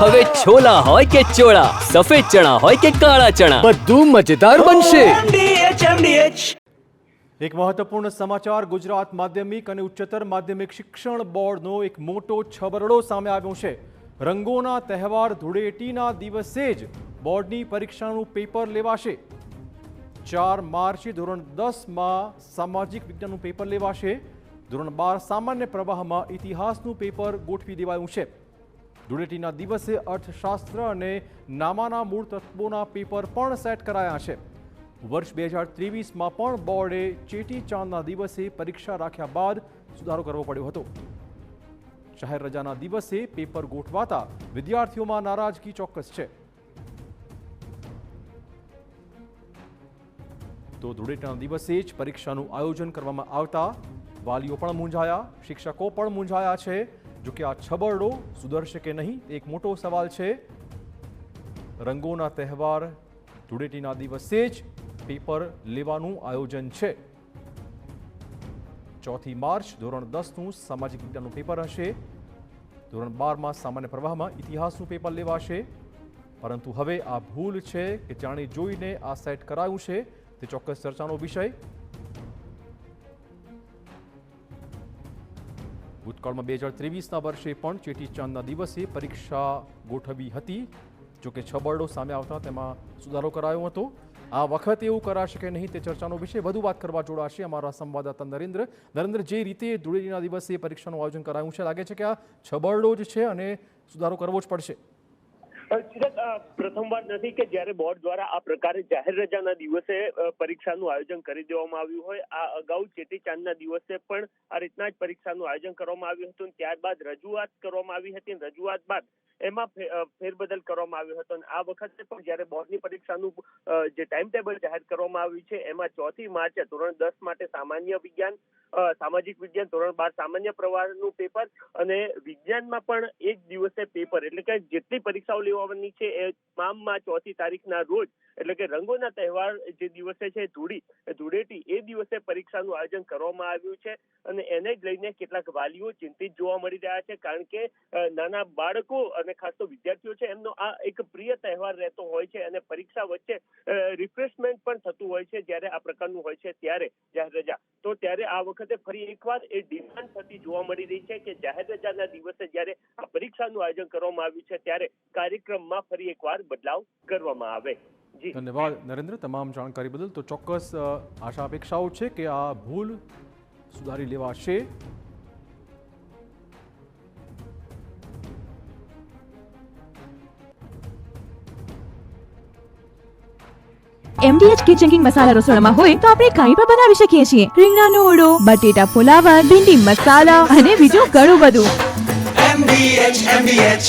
હવે છોલા હોય કે ચોળા, સફેદ ચણા હોય કે કાળા ચણા, બધું મજેદાર બનશે. એક મહત્વપૂર્ણ સમાચાર. ગુજરાત માધ્યમિક અને ઉચ્ચતર માધ્યમિક શિક્ષણ બોર્ડનો એક મોટો છબરડો સામે આવ્યો છે. રંગોના તહેવાર ધૂળેટીના દિવસે જ બોર્ડની પરીક્ષાનું પેપર લેવાશે. 4 માર્ચે ધોરણ 10માં સામાજિક વિજ્ઞાનનું પેપર લેવાશે. ધોરણ 12 સામાન્ય પ્રવાહમાં ઇતિહાસનું પેપર ગોઠવી દેવાયું છે. ધૂળેટીના દિવસે અર્થશાસ્ત્ર અને નામાના મૂળ તત્વોના પેપર પણ સેટ કરાયા છે. વર્ષ 2023માં પણ બોર્ડે ચેટીચાંદના દિવસે પરીક્ષા રાખ્યા બાદ સુધારો કરવો પડ્યો હતો. જાહેર રજાના દિવસે પેપર ગોઠવાતા વિદ્યાર્થીઓમાં નારાજગી ચોક્કસ છે. તો ધૂળેટીના દિવસે જ પરીક્ષાનું આયોજન કરવામાં આવતા વાલીઓ પણ મૂંઝાયા, શિક્ષકો પણ મૂંઝાયા છે. જોકે આ છબરડો સુધરશે કે નહીં એક મોટો સવાલ છે. રંગોના તહેવાર ધૂળેટીના દિવસે જ પેપર લેવાનું આયોજન છે. 4 માર્ચ ધોરણ 10નું સામાજિક વિજ્ઞાનનું પેપર હશે. ધોરણ 12માં સામાન્ય પ્રવાહમાં ઇતિહાસનું પેપર લેવાશે. પરંતુ હવે આ ભૂલ છે કે જાણી જોઈને આ સેટ કરાયું છે તે ચોક્કસ ચર્ચાનો વિષય. ભૂતકાળમાં 2023ના વર્ષે પણ ચેટીચાંદના દિવસે પરીક્ષા ગોઠવી હતી. જોકે છબરડો સામે આવતા તેમાં સુધારો કરાયો હતો. આ વખતે એવું કરાશે કે નહીં તે ચર્ચાનો વિષય. વધુ વાત કરવા જોડાશે અમારા સંવાદદાતા નરેન્દ્ર. નરેન્દ્ર, જે રીતે ધૂળેટીના દિવસે પરીક્ષાનું આયોજન કરાયું છે, લાગે છે કે આ છબરડો જ છે અને સુધારો કરવો જ પડશે. પ્રથમવાર નથી કે જ્યારે બોર્ડ દ્વારા આ પ્રકારે જાહેર રજાના દિવસે પરીક્ષાનું આયોજન કરી દેવામાં આવ્યું હોય. આ અગાઉ ચેટીચાંદના દિવસે પણ આ રીતના જ પરીક્ષાનું આયોજન કરવામાં આવ્યું હતું. ત્યારબાદ રજૂઆત કરવામાં આવી હતી. રજૂઆત બાદ એમાં ફેરબદલ કરવામાં આવ્યો હતો. અને આ વખતે પણ જ્યારે બોર્ડની પરીક્ષાનું જે ટાઈમ ટેબલ જાહેર કરવામાં આવ્યું છે એમાં 4 માર્ચે ધોરણ 10 માટે સામાન્ય વિજ્ઞાન, સામાજિક વિજ્ઞાન, ધોરણ 12 સામાન્ય પ્રવાહનું પેપર અને વિજ્ઞાનમાં પણ એક દિવસે પેપર, એટલે કે જેટલી પરીક્ષાઓ લેવાની છે એ તમામમાં 4 તારીખના રોજ, એટલે કે રંગોના તહેવાર જે દિવસે છે ધૂળેટી, એ દિવસે પરીક્ષાનું આયોજન કરવામાં આવ્યું છે. અને એને જ લઈને કેટલાક વાલીઓ ચિંતિત જોવા મળી રહ્યા છે. કારણ કે નાના બાળકો અને ખાસ તો વિદ્યાર્થીઓ છે એમનો આ એક પ્રિય તહેવાર રહેતો હોય છે અને પરીક્ષા વચ્ચે રિફ્રેશમેન્ટ પણ થતું હોય છે જ્યારે આ પ્રકારનું હોય છે ત્યારે જાહેર રજા. તો ત્યારે આ વખતે ફરી એકવાર એ ડિમાન્ડ થતી જોવા મળી રહી છે કે જાહેર રજાના દિવસે જ્યારે આ પરીક્ષાનું આયોજન કરવામાં આવ્યું છે ત્યારે કાર્યક્રમમાં ફરી એકવાર બદલાવ કરવામાં આવે. ધન્યવાદ નરેન્દ્ર તમામ જાણકારી બદલ. તો ચોક્કસ આશા અપેક્ષાઓ છે કે આ ભૂલ સુધારી લેવાશે. MDH કિચન કિંગ મસાલા રસોડામાં હોય તો આપણે કાંઈ પણ બનાવી શકીએ છીએ. રીંગણાનો ઓળો, બટેટા ફુલાવર, ભીંડી મસાલા અને બીજું ઘણું બધું. MDH